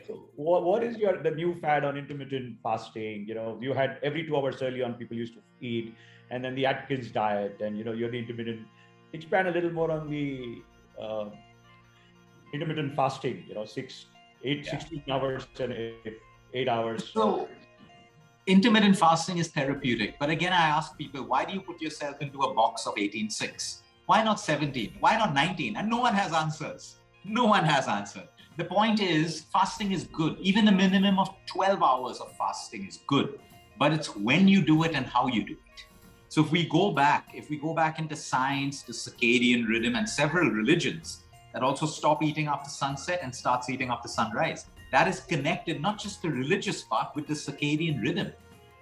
So what is the new fad on intermittent fasting? You had every 2 hours early on, people used to eat, and then the Atkins diet, and you're the intermittent. Expand a little more on the uh, intermittent fasting. 16 hours and 8 hours. So intermittent fasting is therapeutic. But again, I ask people, why do you put yourself into a box of 18:6? Why not 17? Why not 19? And no one has answers. No one has answers. The point is, fasting is good. Even the minimum of 12 hours of fasting is good. But it's when you do it and how you do it. So if we go back into science, the circadian rhythm, and several religions that also stop eating after sunset and starts eating after sunrise, that is connected not just the religious part with the circadian rhythm.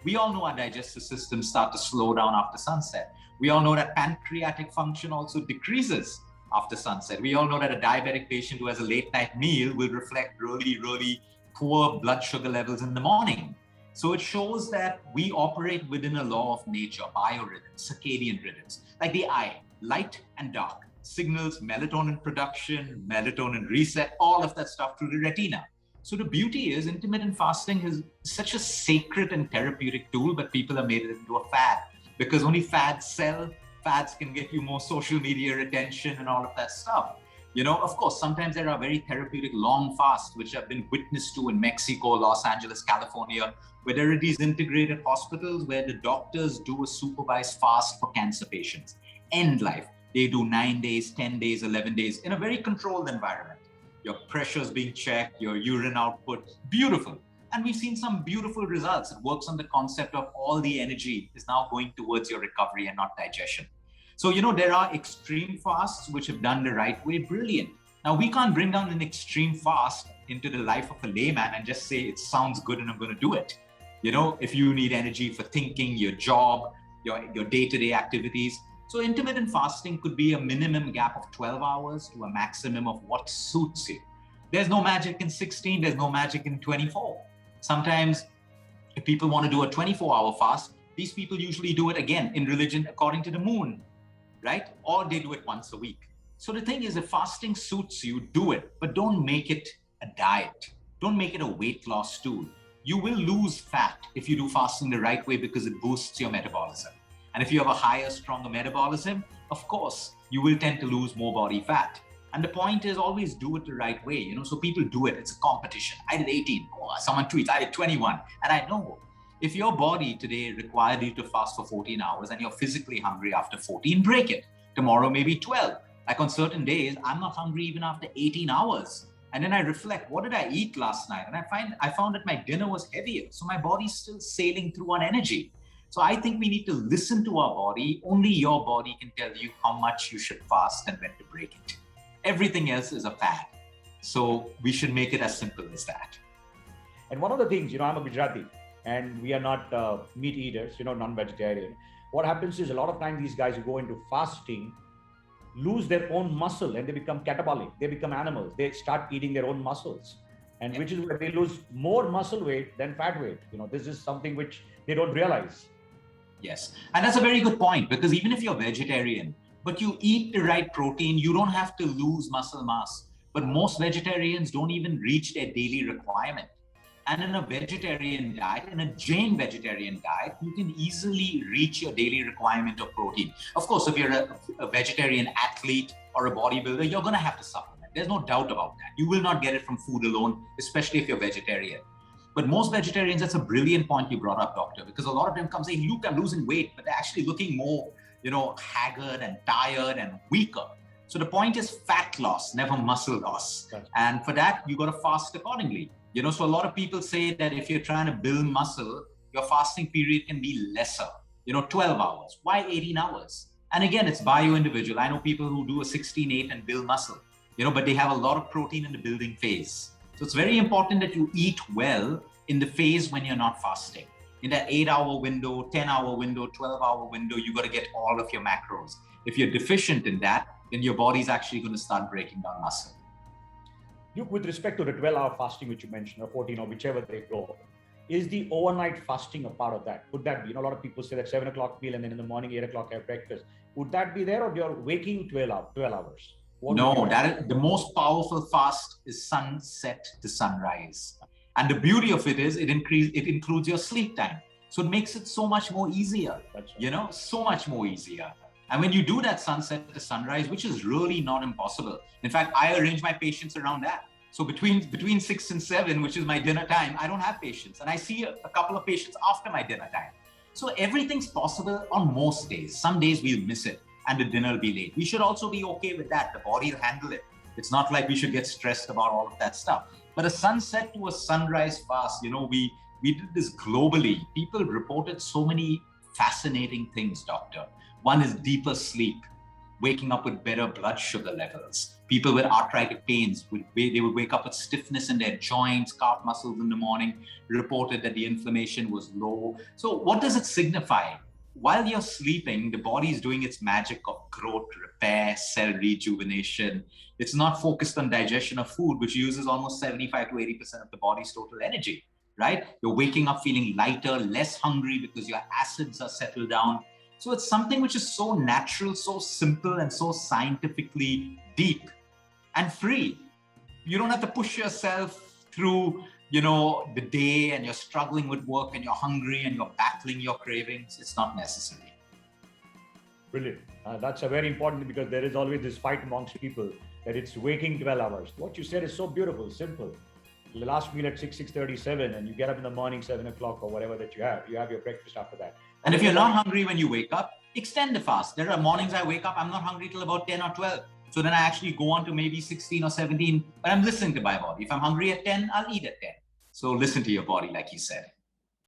We all know our digestive systems start to slow down after sunset. We all know that pancreatic function also decreases after sunset. We all know that a diabetic patient who has a late night meal will reflect really, really poor blood sugar levels in the morning. So it shows that we operate within a law of nature, biorhythms, circadian rhythms, like the eye, light and dark, signals melatonin production, melatonin reset, all of that stuff through the retina. So the beauty is intermittent fasting is such a sacred and therapeutic tool, but people have made it into a fad because only fads sell. Fads can get you more social media attention and all of that stuff. Of course, sometimes there are very therapeutic long fasts, which have been witnessed to in Mexico, Los Angeles, California, where there are these integrated hospitals where the doctors do a supervised fast for cancer patients. End life. They do 9 days, 10 days, 11 days in a very controlled environment. Your pressure's being checked, your urine output, beautiful. And we've seen some beautiful results. It works on the concept of all the energy is now going towards your recovery and not digestion. So, there are extreme fasts which have done the right way, brilliant. Now, we can't bring down an extreme fast into the life of a layman and just say it sounds good and I'm going to do it. If you need energy for thinking, your job, your day-to-day activities. So intermittent fasting could be a minimum gap of 12 hours to a maximum of what suits you. There's no magic in 16, there's no magic in 24. Sometimes if people want to do a 24-hour fast, these people usually do it again in religion according to the moon, right? Or they do it once a week. So the thing is, if fasting suits you, do it, but don't make it a diet. Don't make it a weight loss tool. You will lose fat if you do fasting the right way because it boosts your metabolism. And if you have a higher, stronger metabolism, of course, you will tend to lose more body fat. And the point is always do it the right way, so people do it. It's a competition. I did 18. Oh, someone tweets, I did 21. And I know if your body today required you to fast for 14 hours and you're physically hungry after 14, break it. Tomorrow, maybe 12. Like on certain days, I'm not hungry even after 18 hours. And then I reflect, what did I eat last night? And I found that my dinner was heavier. So my body's still sailing through on energy. So I think we need to listen to our body. Only your body can tell you how much you should fast and when to break it. Everything else is a fad. So we should make it as simple as that. And one of the things, I'm a Gujarati and we are not meat eaters, non-vegetarian. What happens is a lot of time these guys who go into fasting lose their own muscle and they become catabolic. They become animals. They start eating their own muscles. And which is where they lose more muscle weight than fat weight. This is something which they don't realize. Yes. And that's a very good point, because even if you're vegetarian, but you eat the right protein, you don't have to lose muscle mass. But most vegetarians don't even reach their daily requirement. And in a vegetarian diet, in a Jain vegetarian diet, you can easily reach your daily requirement of protein. Of course, if you're a vegetarian athlete or a bodybuilder, you're going to have to supplement. There's no doubt about that. You will not get it from food alone, especially if you're vegetarian. But most vegetarians, that's a brilliant point you brought up, doctor, because a lot of them come saying, Luke, I'm losing weight, but they're actually looking more, haggard and tired and weaker. So the point is fat loss, never muscle loss. Gotcha. And for that, you got to fast accordingly. So a lot of people say that if you're trying to build muscle, your fasting period can be lesser, 12 hours. Why 18 hours? And again, it's bio-individual. I know people who do a 16-8 and build muscle, but they have a lot of protein in the building phase. So it's very important that you eat well in the phase when you're not fasting. In that 8-hour window, 10-hour window, 12-hour window, you got to get all of your macros. If you're deficient in that, then your body's actually going to start breaking down muscle. Luke, with respect to the 12-hour fasting, which you mentioned, or 14, or whichever they go, is the overnight fasting a part of that? Would that be, a lot of people say that 7 o'clock meal and then in the morning, 8 o'clock have breakfast. Would that be there, or you're waking 12 hours? What would No, you that is, the most powerful fast is sunset to sunrise. And the beauty of it is it includes your sleep time. So it makes it so much more easier, That's right. you know, so much more easier. And when you do that sunset to sunrise, which is really not impossible. In fact, I arrange my patients around that. So between 6 and 7, which is my dinner time, I don't have patients. And I see a couple of patients after my dinner time. So everything's possible on most days. Some days we'll miss it and the dinner will be late. We should also be okay with that. The body will handle it. It's not like we should get stressed about all of that stuff. But a sunset to a sunrise fast, you know, we did this globally. People reported so many fascinating things, doctor. One is deeper sleep, waking up with better blood sugar levels. People with arthritic pains, they would wake up with stiffness in their joints, calf muscles in the morning, reported that the inflammation was low. So what does it signify? While you're sleeping, the body is doing its magic of growth, repair, cell rejuvenation. It's not focused on digestion of food, which uses almost 75 to 80% of the body's total energy, right? You're waking up feeling lighter, less hungry because your acids are settled down. So it's something which is so natural, so simple, and so scientifically deep and free. You don't have to push yourself through, you know, the day and you're struggling with work and you're hungry and you're battling your cravings. It's not necessary. Brilliant. That's a very important, because there is always this fight amongst people that it's waking 12 hours. What you said is so beautiful, simple. The last meal at 6:37, and you get up in the morning, 7 o'clock or whatever that you have your breakfast after that. And if you're not hungry when you wake up, extend the fast. There are mornings I wake up, I'm not hungry till about 10 or 12. So then I actually go on to maybe 16 or 17, but I'm listening to my body. If I'm hungry at 10, I'll eat at 10. So listen to your body, like you said.